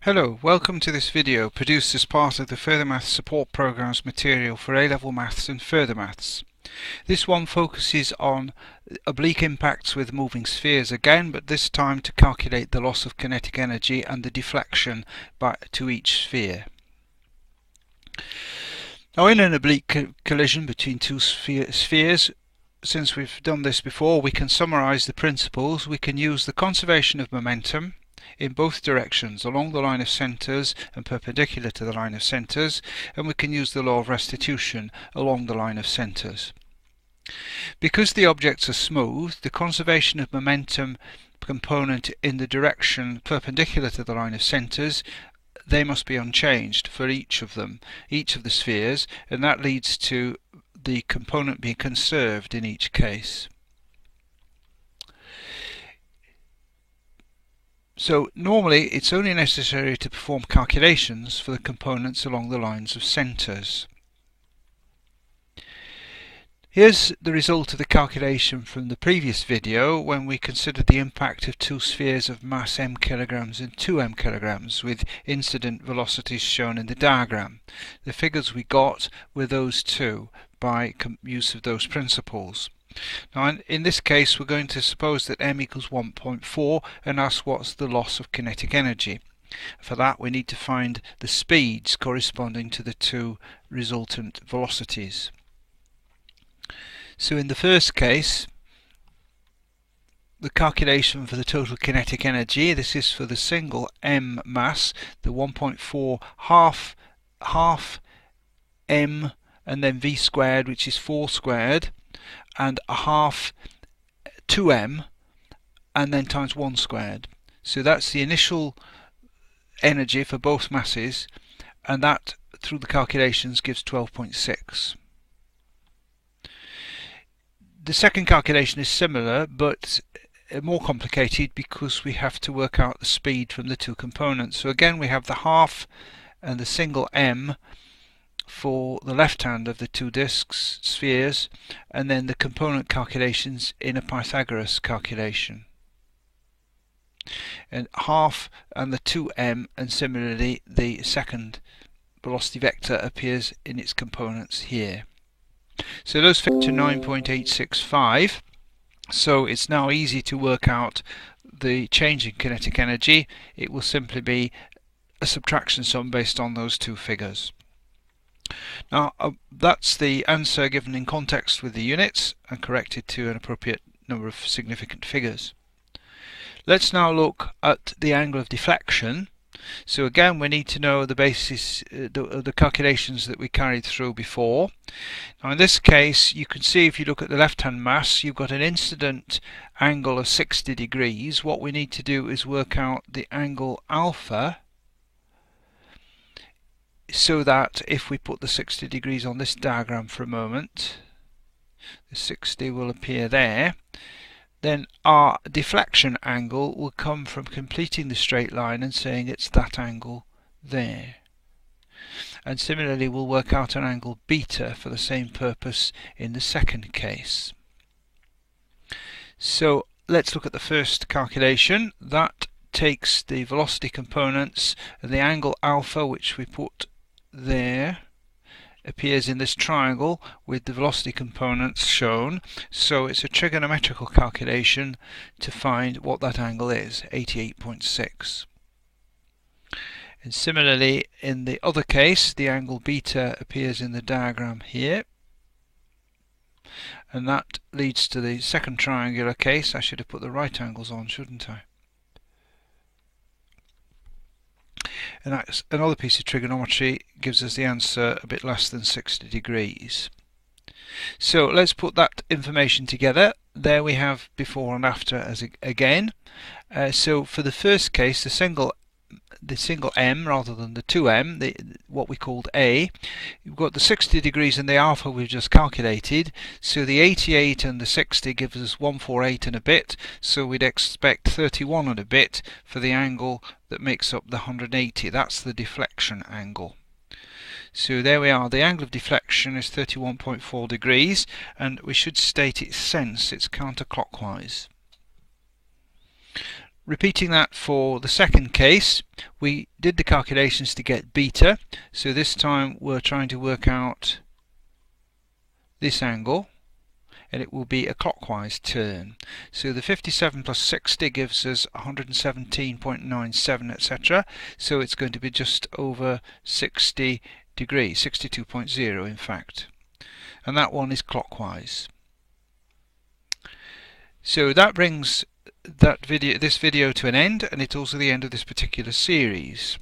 Hello, welcome to this video produced as part of the Further Maths Support Programme's material for A-Level Maths and Further Maths. This one focuses on oblique impacts with moving spheres again, but this time to calculate the loss of kinetic energy and the deflection to each sphere. Now, in an oblique collision between two spheres, since we've done this before, we can summarize the principles. We can use the conservation of momentum in both directions along the line of centres and perpendicular to the line of centres, and we can use the law of restitution along the line of centres. Because the objects are smooth, the conservation of momentum component in the direction perpendicular to the line of centres, they must be unchanged for each of them, each of the spheres, and that leads to the component being conserved in each case. So normally it's only necessary to perform calculations for the components along the lines of centres. Here's the result of the calculation from the previous video when we considered the impact of two spheres of mass m kilograms and 2m kilograms with incident velocities shown in the diagram. The figures we got were those two by use of those principles. Now in this case we're going to suppose that m equals 1.4 and ask what's the loss of kinetic energy. For that we need to find the speeds corresponding to the two resultant velocities. So in the first case, the calculation for the total kinetic energy, this is for the single m mass, the 1.4 half m and then v squared, which is 4 squared, and a half 2m and then times 1 squared. So that's the initial energy for both masses, and that through the calculations gives 12.6. The second calculation is similar but more complicated because we have to work out the speed from the two components. So again we have the half and the single m for the left hand of the two discs, spheres, and then the component calculations in a Pythagoras calculation. And half and the 2m, and similarly the second velocity vector appears in its components here. So those fit to 9.865, so it's now easy to work out the change in kinetic energy. It will simply be a subtraction sum based on those two figures. Now that's the answer given in context with the units and corrected to an appropriate number of significant figures. Let's now look at the angle of deflection. So again we need to know the basis, the calculations that we carried through before. Now in this case you can see, if you look at the left hand mass, you've got an incident angle of 60 degrees. What we need to do is work out the angle alpha, so that if we put the 60 degrees on this diagram for a moment, the 60 will appear there. Then our deflection angle will come from completing the straight line and saying it's that angle there. And similarly we'll work out an angle beta for the same purpose in the second case. So let's look at the first calculation. That takes the velocity components, and the angle alpha, which we put there, appears in this triangle with the velocity components shown. So it's a trigonometrical calculation to find what that angle is, 88.6. And similarly in the other case, the angle beta appears in the diagram here, and that leads to the second triangular case. I should have put the right angles on, shouldn't I? And that's another piece of trigonometry, gives us the answer a bit less than 60 degrees. So let's put that information together. There we have before and after as again. So for the first case, the single m rather than the 2m, what we called A, you've got the 60 degrees and the alpha we've just calculated. So the 88 and the 60 gives us 148 and a bit, so we'd expect 31 and a bit for the angle that makes up the 180. That's the deflection angle. So there we are, the angle of deflection is 31.4 degrees, and we should state its sense, it's counterclockwise. Repeating that for the second case, we did the calculations to get beta, so this time we're trying to work out this angle, and it will be a clockwise turn. So the 57 plus 60 gives us 117.97, etc. So it's going to be just over 60 degrees, 62.0 in fact. And that one is clockwise. So that brings this video to an end, and it's also the end of this particular series.